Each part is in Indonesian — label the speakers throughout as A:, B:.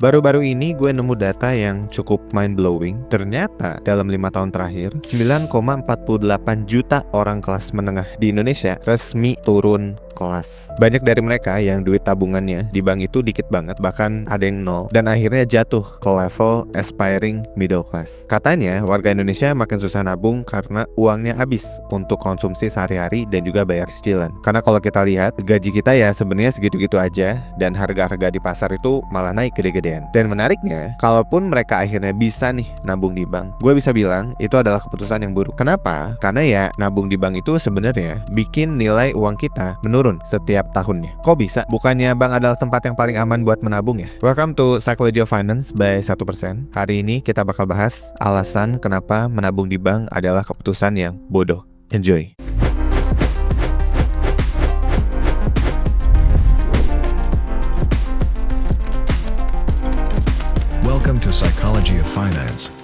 A: Baru-baru ini gue nemu data yang cukup mind-blowing. Ternyata dalam 5 tahun terakhir, 9,48 juta orang kelas menengah di Indonesia resmi turun kelas. Banyak dari mereka yang duit tabungannya di bank itu dikit banget, bahkan ada yang nol, dan akhirnya jatuh ke level aspiring middle class. Katanya warga Indonesia makin susah nabung karena uangnya habis untuk konsumsi sehari-hari dan juga bayar cicilan. Karena kalau kita lihat, gaji kita ya sebenarnya segitu-gitu aja, dan harga-harga di pasar itu malah naik gede-gedean. Dan menariknya, kalaupun mereka akhirnya bisa nih nabung di bank, gue bisa bilang itu adalah keputusan yang buruk. Kenapa? Karena ya nabung di bank itu sebenarnya bikin nilai uang kita menurun setiap tahunnya. Kok bisa? Bukannya bank adalah tempat yang paling aman buat menabung ya? Welcome to Psychology of Finance by 1%. Hari ini kita bakal bahas alasan kenapa menabung di bank adalah keputusan yang bodoh. Enjoy!
B: Welcome to Psychology of Finance.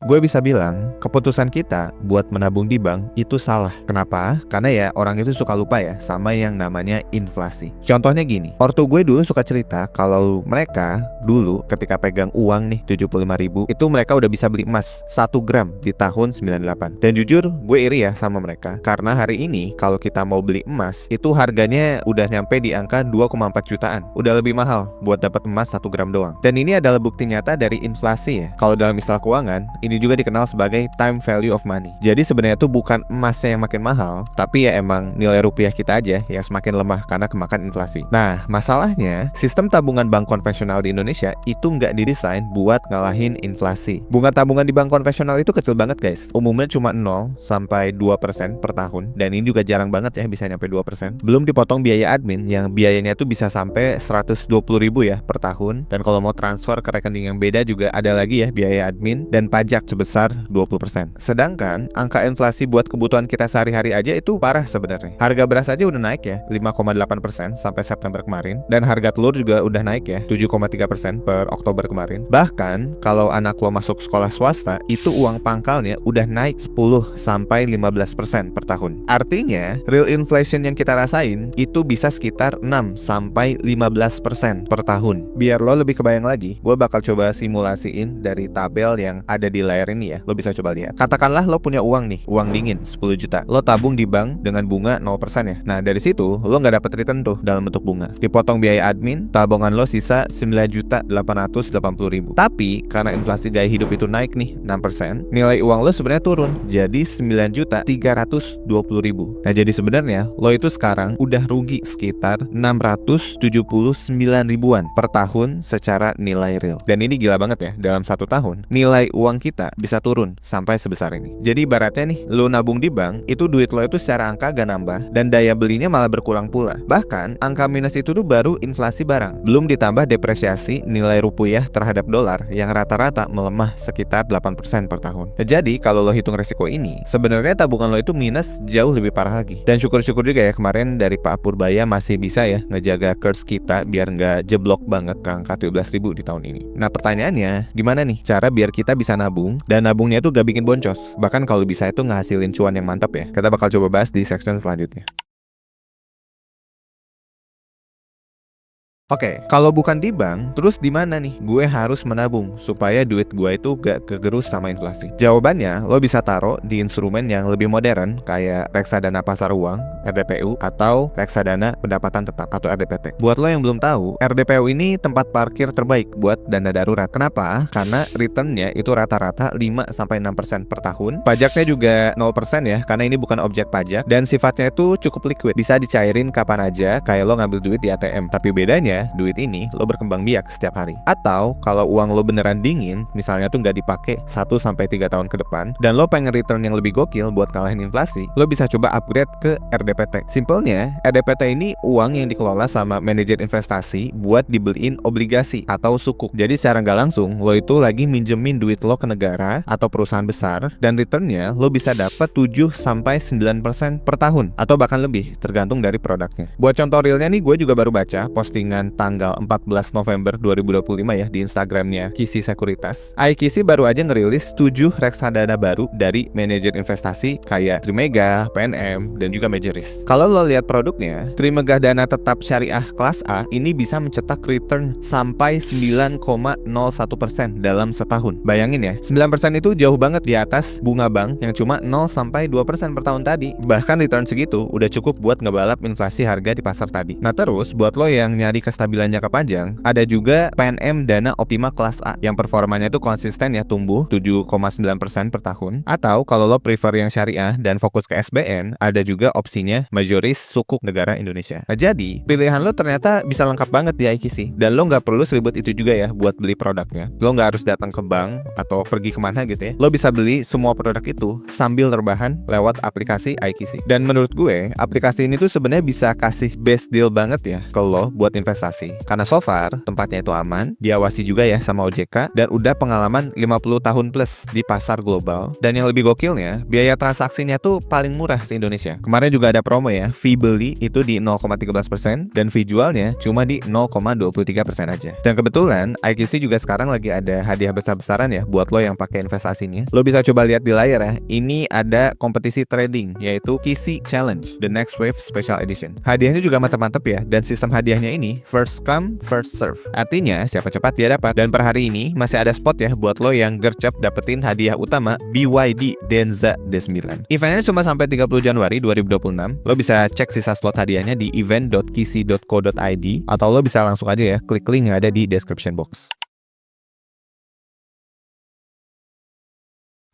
A: Gue bisa bilang, keputusan kita buat menabung di bank itu salah. Kenapa? Karena ya orang itu suka lupa ya sama yang namanya inflasi. Contohnya gini, ortu gue dulu suka cerita kalau mereka dulu ketika pegang uang nih 75.000, itu mereka udah bisa beli emas 1 gram di tahun 98. Dan jujur, gue iri ya sama mereka. Karena hari ini kalau kita mau beli emas, itu harganya udah nyampe di angka 2,4 jutaan. Udah lebih mahal buat dapat emas 1 gram doang. Dan ini adalah bukti nyata dari inflasi ya. Kalau dalam istilah keuangan, ini juga dikenal sebagai time value of money. Jadi sebenarnya itu bukan emasnya yang makin mahal, tapi ya emang nilai rupiah kita aja yang semakin lemah karena kemakan inflasi. Nah, masalahnya sistem tabungan bank konvensional di Indonesia itu nggak didesain buat ngalahin inflasi. Bunga tabungan di bank konvensional itu kecil banget guys. Umumnya cuma 0 sampai 2% per tahun, dan ini juga jarang banget ya bisa nyampe 2%. Belum dipotong biaya admin yang biayanya tuh bisa sampai 120.000 ya per tahun. Dan kalau mau transfer ke rekening yang beda juga ada lagi ya biaya admin dan pajak sebesar 20%. Sedangkan angka inflasi buat kebutuhan kita sehari-hari aja itu parah sebenarnya. Harga beras aja udah naik ya 5,8% sampai September kemarin, dan harga telur juga udah naik ya 7,3% per Oktober kemarin. Bahkan kalau anak lo masuk sekolah swasta, itu uang pangkalnya udah naik 10 sampai 15% per tahun. Artinya real inflation yang kita rasain itu bisa sekitar 6 sampai 15% per tahun. Biar lo lebih kebayang lagi, gue bakal coba simulasiin dari tabel yang ada di layar ini ya. Lo bisa coba lihat. Katakanlah lo punya uang nih, uang dingin 10 juta. Lo tabung di bank dengan bunga 0% ya. Nah, dari situ lo nggak dapet return tuh dalam bentuk bunga. Dipotong biaya admin, tabungan lo sisa 9.880.000. Tapi karena inflasi gaya hidup itu naik nih 6%, nilai uang lo sebenarnya turun jadi 9.320.000. Nah, jadi sebenarnya lo itu sekarang udah rugi sekitar 679 ribuan per tahun secara nilai real. Dan ini gila banget ya, dalam 1 tahun nilai uang kita bisa turun sampai sebesar ini. Jadi ibaratnya nih, lo nabung di bank, itu duit lo itu secara angka gak nambah, dan daya belinya malah berkurang pula. Bahkan angka minus itu tuh baru inflasi barang. Belum ditambah depresiasi nilai rupiah terhadap dolar yang rata-rata melemah sekitar 8% per tahun. Jadi kalau lo hitung resiko ini, sebenarnya tabungan lo itu minus jauh lebih parah lagi. Dan syukur-syukur juga ya kemarin dari Pak Purbaya masih bisa ya ngejaga kurs kita biar nggak jeblok banget ke angka 17.000 di tahun ini. Nah, pertanyaannya, gimana nih cara biar kita bisa nabung, dan nabungnya tuh gak bikin boncos, bahkan kalau bisa itu ngehasilin cuan yang mantap ya. Kita bakal coba bahas di section selanjutnya. Oke, kalau bukan di bank, terus di mana nih gue harus menabung supaya duit gue itu gak kegerus sama inflasi? Jawabannya, lo bisa taruh di instrumen yang lebih modern kayak reksadana pasar uang, RDPU, atau reksadana pendapatan tetap atau RDPT. Buat lo yang belum tahu, RDPU ini tempat parkir terbaik buat dana darurat. Kenapa? Karena returnnya itu rata-rata 5-6% per tahun. Pajaknya juga 0% ya, karena ini bukan objek pajak, dan sifatnya itu cukup liquid. Bisa dicairin kapan aja, kayak lo ngambil duit di ATM. Tapi bedanya, duit ini lo berkembang biak setiap hari. Atau kalau uang lo beneran dingin, misalnya tuh nggak dipakai 1-3 tahun ke depan, dan lo pengen return yang lebih gokil buat kalahin inflasi, lo bisa coba upgrade ke RDPT. Simpelnya, RDPT ini uang yang dikelola sama manajer investasi buat dibeliin obligasi atau sukuk. Jadi secara nggak langsung, lo itu lagi minjemin duit lo ke negara atau perusahaan besar, dan returnnya lo bisa dapat 7-9% per tahun, atau bahkan lebih, tergantung dari produknya. Buat contoh realnya nih, gue juga baru baca postingan pengumuman tanggal 14 November 2025 ya di Instagramnya Kisi Sekuritas. iKisi baru aja ngerilis 7 reksadana baru dari manajer investasi kayak Trimegah, PNM, dan juga Majoris. Kalau lo lihat produknya, Trimegah Dana Tetap Syariah kelas A ini bisa mencetak return sampai 9,01% dalam setahun. Bayangin ya, 9% itu jauh banget di atas bunga bank yang cuma 0-2% per tahun tadi. Bahkan return segitu udah cukup buat ngebalap inflasi harga di pasar tadi. Nah terus, buat lo yang nyari kestabilan jangka panjang, ada juga PNM Dana Optima kelas A yang performanya itu konsisten ya, tumbuh 7,9% per tahun. Atau kalau lo prefer yang syariah dan fokus ke SBN, ada juga opsinya Majoris Sukuk Negara Indonesia. Nah jadi, pilihan lo ternyata bisa lengkap banget di iKisi. Dan lo nggak perlu seribet itu juga ya buat beli produknya. Lo nggak harus datang ke bank atau pergi kemana gitu ya. Lo bisa beli semua produk itu sambil rebahan lewat aplikasi iKisi. Dan menurut gue, aplikasi ini tuh sebenarnya bisa kasih best deal banget ya ke lo buat investasi. Karena so far, tempatnya itu aman, diawasi juga ya sama OJK, dan udah pengalaman 50 tahun plus di pasar global. Dan yang lebih gokilnya, biaya transaksinya tuh paling murah se-Indonesia. Kemarin juga ada promo ya, fee beli itu di 0,13% dan fee jualnya cuma di 0,23% aja. Dan kebetulan, iKisi juga sekarang lagi ada hadiah besar-besaran ya buat lo yang pakai investasinya. Lo bisa coba lihat di layar ya, ini ada kompetisi trading, yaitu Kisi Challenge, The Next Wave Special Edition. Hadiahnya juga mantep-mantep ya, dan sistem hadiahnya ini first come, first serve. Artinya, siapa cepat dia dapat. Dan per hari ini, masih ada spot ya buat lo yang gercep dapetin hadiah utama BYD Denza D9. Eventnya cuma sampai 30 Januari 2026. Lo bisa cek sisa slot hadiahnya di event.kisi.co.id, atau lo bisa langsung aja ya, klik link yang ada di description box.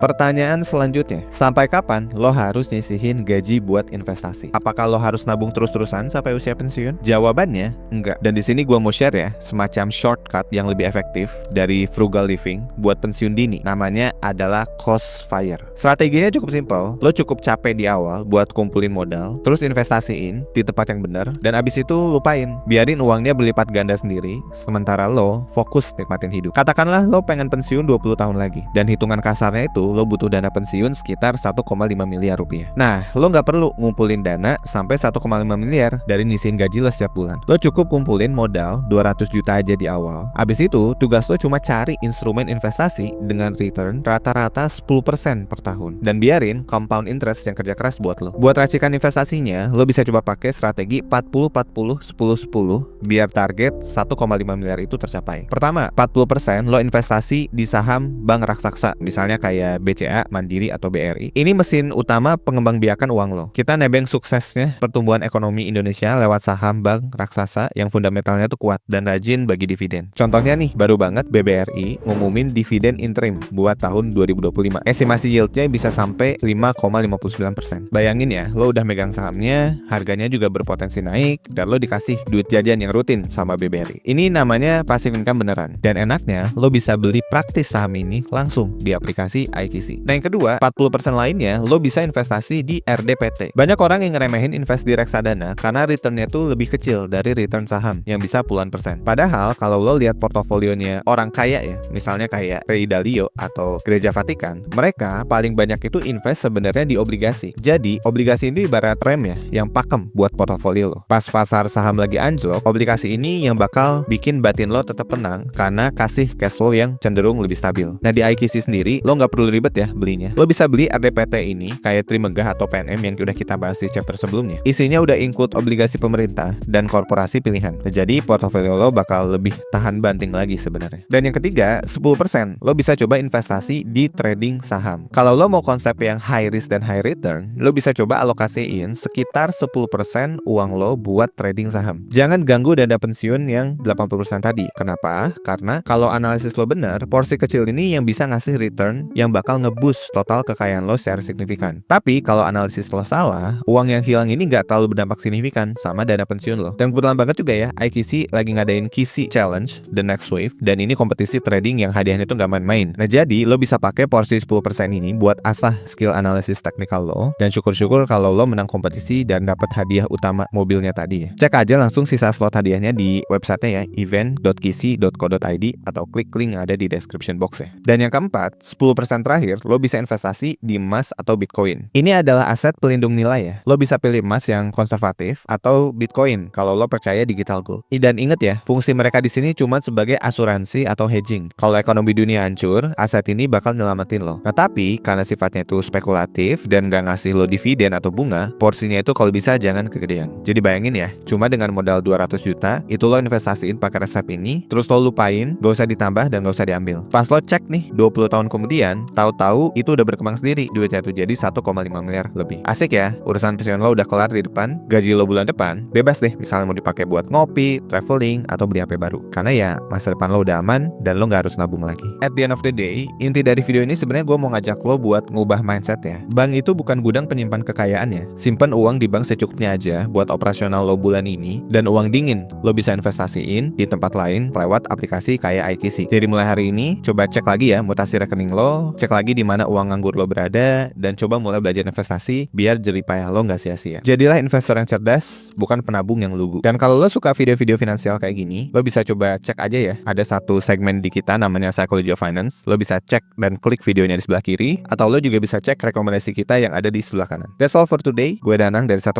A: Pertanyaan selanjutnya, sampai kapan lo harus nyisihin gaji buat investasi? Apakah lo harus nabung terus-terusan sampai usia pensiun? Jawabannya, enggak. Dan di sini gua mau share ya, semacam shortcut yang lebih efektif dari frugal living buat pensiun dini. Namanya adalah cost fire. Strateginya cukup simpel. Lo cukup capek di awal buat kumpulin modal, terus investasiin di tempat yang benar, dan abis itu lupain. Biarin uangnya berlipat ganda sendiri, sementara lo fokus nikmatin hidup. Katakanlah lo pengen pensiun 20 tahun lagi, dan hitungan kasarnya itu lo butuh dana pensiun sekitar 1,5 miliar rupiah. Nah, lo nggak perlu ngumpulin dana sampai 1,5 miliar dari nyisihin gaji lo setiap bulan. Lo cukup kumpulin modal 200 juta aja di awal. Abis itu, tugas lo cuma cari instrumen investasi dengan return rata-rata 10% per tahun. Dan biarin compound interest yang kerja keras buat lo. Buat racikan investasinya, lo bisa coba pakai strategi 40-40-10-10 biar target 1,5 miliar itu tercapai. Pertama, 40% lo investasi di saham bank raksasa, misalnya kayak BCA, Mandiri, atau BRI. Ini mesin utama pengembangbiakan uang lo. Kita nebeng suksesnya pertumbuhan ekonomi Indonesia lewat saham bank raksasa yang fundamentalnya tuh kuat dan rajin bagi dividen. Contohnya nih, baru banget BBRI ngumumin dividen interim buat tahun 2025. Estimasi yieldnya bisa sampai 5,59%. Bayangin ya, lo udah megang sahamnya, harganya juga berpotensi naik, dan lo dikasih duit jajan yang rutin sama BBRI. Ini namanya passive income beneran. Dan enaknya, lo bisa beli praktis saham ini langsung di aplikasi iKisi. Nah yang kedua, 40% lainnya lo bisa investasi di RDPT. Banyak orang yang ngeremehin invest di reksadana karena returnnya tuh lebih kecil dari return saham yang bisa puluhan persen. Padahal kalau lo lihat portofolionya orang kaya ya, misalnya kayak Ray Dalio atau Gereja Vatikan, mereka paling banyak itu invest sebenarnya di obligasi. Jadi obligasi ini ibarat rem ya, yang pakem buat portofolio lo. Pas pasar saham lagi anjlok, obligasi ini yang bakal bikin batin lo tetap tenang karena kasih cash flow yang cenderung lebih stabil. Nah di iKisi sendiri, lo nggak perlu ribet ya belinya. Lo bisa beli RDPT ini kayak Trimegah atau PNM yang udah kita bahas di chapter sebelumnya. Isinya udah include obligasi pemerintah dan korporasi pilihan. Jadi portofolio lo bakal lebih tahan banting lagi sebenarnya. Dan yang ketiga, 10% lo bisa coba investasi di trading saham. Kalau lo mau konsep yang high risk dan high return, lo bisa coba alokasiin sekitar 10% uang lo buat trading saham. Jangan ganggu dana pensiun yang 80% tadi. Kenapa? Karena kalau analisis lo benar, porsi kecil ini yang bisa ngasih return yang bakal nge-boost total kekayaan lo secara signifikan. Tapi kalau analisis lo salah, uang yang hilang ini nggak terlalu berdampak signifikan sama dana pensiun lo. Dan kebetulan banget juga ya, iKisi lagi ngadain Kisi Challenge, The Next Wave, dan ini kompetisi trading yang hadiahnya tuh nggak main-main. Nah jadi lo bisa pakai porsi 10% ini buat asah skill analisis teknikal lo, dan syukur-syukur kalau lo menang kompetisi dan dapat hadiah utama mobilnya tadi ya. Cek aja langsung sisa slot hadiahnya di websitenya ya, event.kisi.co.id, atau klik link yang ada di description box ya. Dan yang keempat, 10% terakhir, lo bisa investasi di emas atau Bitcoin. Ini adalah aset pelindung nilai ya. Lo bisa pilih emas yang konservatif atau Bitcoin kalau lo percaya digital gold. Dan inget ya, fungsi mereka di sini cuma sebagai asuransi atau hedging. Kalau ekonomi dunia hancur, aset ini bakal nyelamatin lo. Nah tapi karena sifatnya itu spekulatif dan gak ngasih lo dividen atau bunga, porsinya itu kalau bisa jangan kegedean. Jadi bayangin ya, cuma dengan modal 200 juta, itu lo investasiin pakai resep ini, terus lo lupain, gak usah ditambah dan gak usah diambil. Pas lo cek nih, 20 tahun kemudian, tahu-tahu itu udah berkembang sendiri, duitnya tuh jadi 1,5 miliar lebih. Asik ya, urusan pensiun lo udah kelar di depan, gaji lo bulan depan, bebas deh misalnya mau dipakai buat ngopi, traveling, atau beli HP baru. Karena ya, masa depan lo udah aman, dan lo gak harus nabung lagi. At the end of the day, inti dari video ini sebenarnya gue mau ngajak lo buat ngubah mindset ya. Bank itu bukan gudang penyimpan kekayaan ya. Simpan uang di bank secukupnya aja buat operasional lo bulan ini, dan uang dingin lo bisa investasiin di tempat lain lewat aplikasi kayak IKC. Jadi mulai hari ini, coba cek lagi ya mutasi rekening lo, cek lagi di mana uang nganggur lo berada, dan coba mulai belajar investasi biar jeripayah lo nggak sia-sia. Jadilah investor yang cerdas, bukan penabung yang lugu. Dan kalau lo suka video-video finansial kayak gini, lo bisa coba cek aja ya. Ada satu segmen di kita namanya Psychology of Finance. Lo bisa cek dan klik videonya di sebelah kiri, atau lo juga bisa cek rekomendasi kita yang ada di sebelah kanan. That's all for today. Gue Danang dari 1%.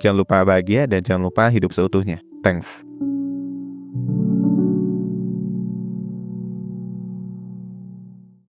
A: Jangan lupa bahagia dan jangan lupa hidup seutuhnya. Thanks.